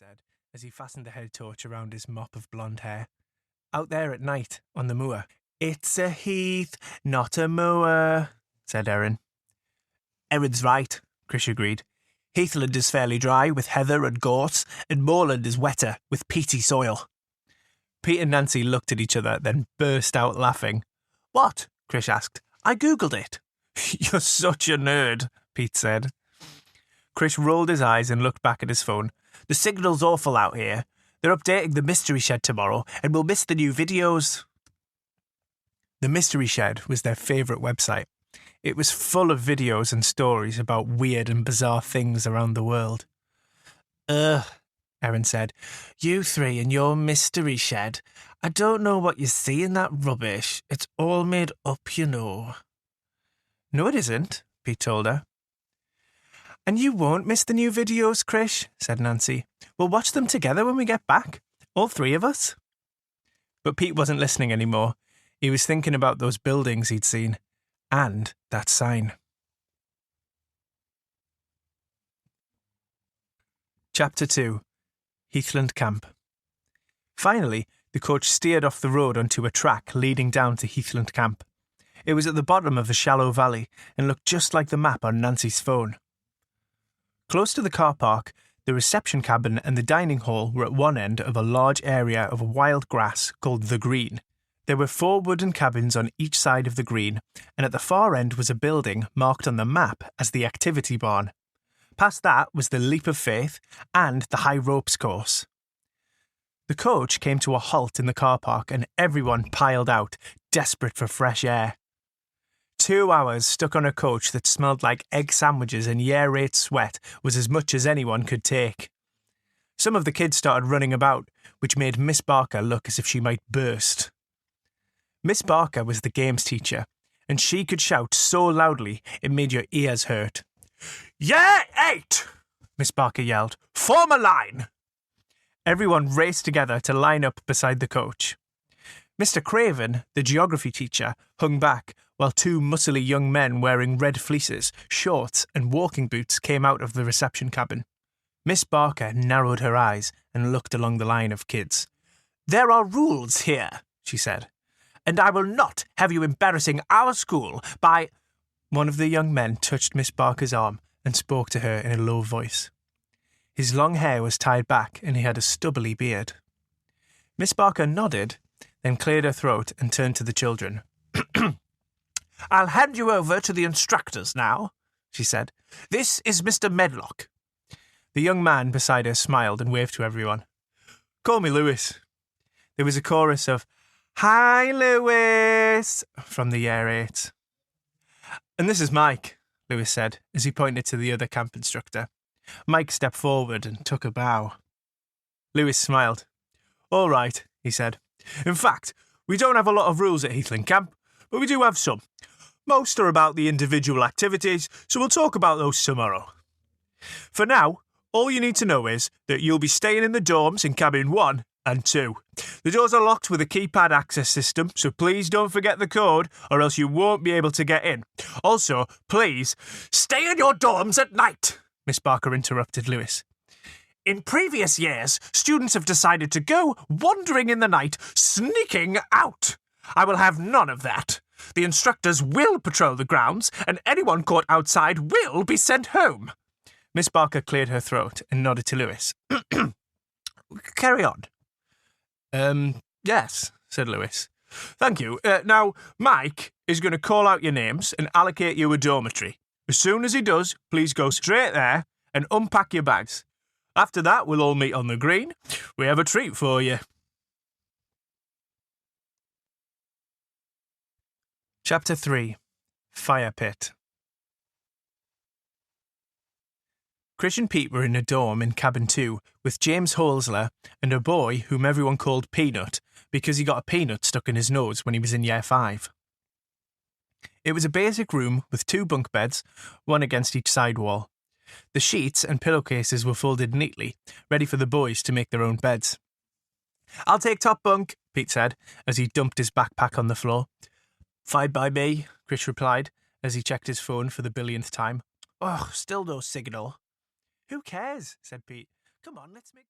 said, as he fastened the head torch around his mop of blonde hair. Out there at night, on the moor. It's a heath, not a moor, said Erin. Erin's right, Krish agreed. Heathland is fairly dry, with heather and gorse, and moorland is wetter, with peaty soil. Pete and Nancy looked at each other, then burst out laughing. What? Krish asked. I googled it. You're such a nerd, Pete said. Krish rolled his eyes and looked back at his phone. The signal's awful out here. They're updating the Mystery Shed tomorrow, and we'll miss the new videos. The Mystery Shed was their favourite website. It was full of videos and stories about weird and bizarre things around the world. Ugh, Erin said. You three and your Mystery Shed. I don't know what you see in that rubbish. It's all made up, you know. No, it isn't, Pete told her. And you won't miss the new videos, Krish, said Nancy. We'll watch them together when we get back. All three of us. But Pete wasn't listening anymore. He was thinking about those buildings he'd seen. And that sign. Chapter 2. Heathland Camp. Finally, the coach steered off the road onto a track leading down to Heathland Camp. It was at the bottom of a shallow valley and looked just like the map on Nancy's phone. Close to the car park, the reception cabin and the dining hall were at one end of a large area of wild grass called the Green. There were 4 wooden cabins on each side of the green, and at the far end was a building marked on the map as the activity barn. Past that was the leap of faith and the high ropes course. The coach came to a halt in the car park and everyone piled out, desperate for fresh air. 2 hours stuck on a coach that smelled like egg sandwiches and year-8 sweat was as much as anyone could take. Some of the kids started running about, which made Miss Barker look as if she might burst. Miss Barker was the games teacher, and she could shout so loudly it made your ears hurt. Year 8! Miss Barker yelled. Form a line! Everyone raced together to line up beside the coach. Mr. Craven, the geography teacher, hung back while 2 muscly young men wearing red fleeces, shorts, and walking boots came out of the reception cabin. Miss Barker narrowed her eyes and looked along the line of kids. There are rules here, she said. And I will not have you embarrassing our school by... One of the young men touched Miss Barker's arm and spoke to her in a low voice. His long hair was tied back and he had a stubbly beard. Miss Barker nodded, then cleared her throat and turned to the children. I'll hand you over to the instructors now, she said. This is Mr. Medlock. The young man beside her smiled and waved to everyone. Call me Lewis. There was a chorus of, Hi, Lewis, from the year 8. And this is Mike, Lewis said, as he pointed to the other camp instructor. Mike stepped forward and took a bow. Lewis smiled. All right, he said. In fact, we don't have a lot of rules at Heathland Camp, but we do have some. Most are about the individual activities, so we'll talk about those tomorrow. For now, all you need to know is that you'll be staying in the dorms in cabin 1 and 2. The doors are locked with a keypad access system, so please don't forget the code or else you won't be able to get in. Also, please, stay in your dorms at night, Miss Barker interrupted Lewis. In previous years, students have decided to go wandering in the night, sneaking out. I will have none of that. The instructors will patrol the grounds, and anyone caught outside will be sent home. Miss Barker cleared her throat and nodded to Lewis. Carry on. Yes, said Lewis. Thank you. Now, Mike is going to call out your names and allocate you a dormitory. As soon as he does, please go straight there and unpack your bags. After that, we'll all meet on the green. We have a treat for you. Chapter 3. Fire Pit. Krish and Pete were in a dorm in cabin 2 with James Holsler and a boy whom everyone called Peanut because he got a peanut stuck in his nose when he was in year 5. It was a basic room with 2 bunk beds, one against each side wall. The sheets and pillowcases were folded neatly, ready for the boys to make their own beds. I'll take top bunk, Pete said, as he dumped his backpack on the floor. Fine by me, Krish replied, as he checked his phone for the billionth time. Oh, still no signal. Who cares, said Pete. Come on, let's make...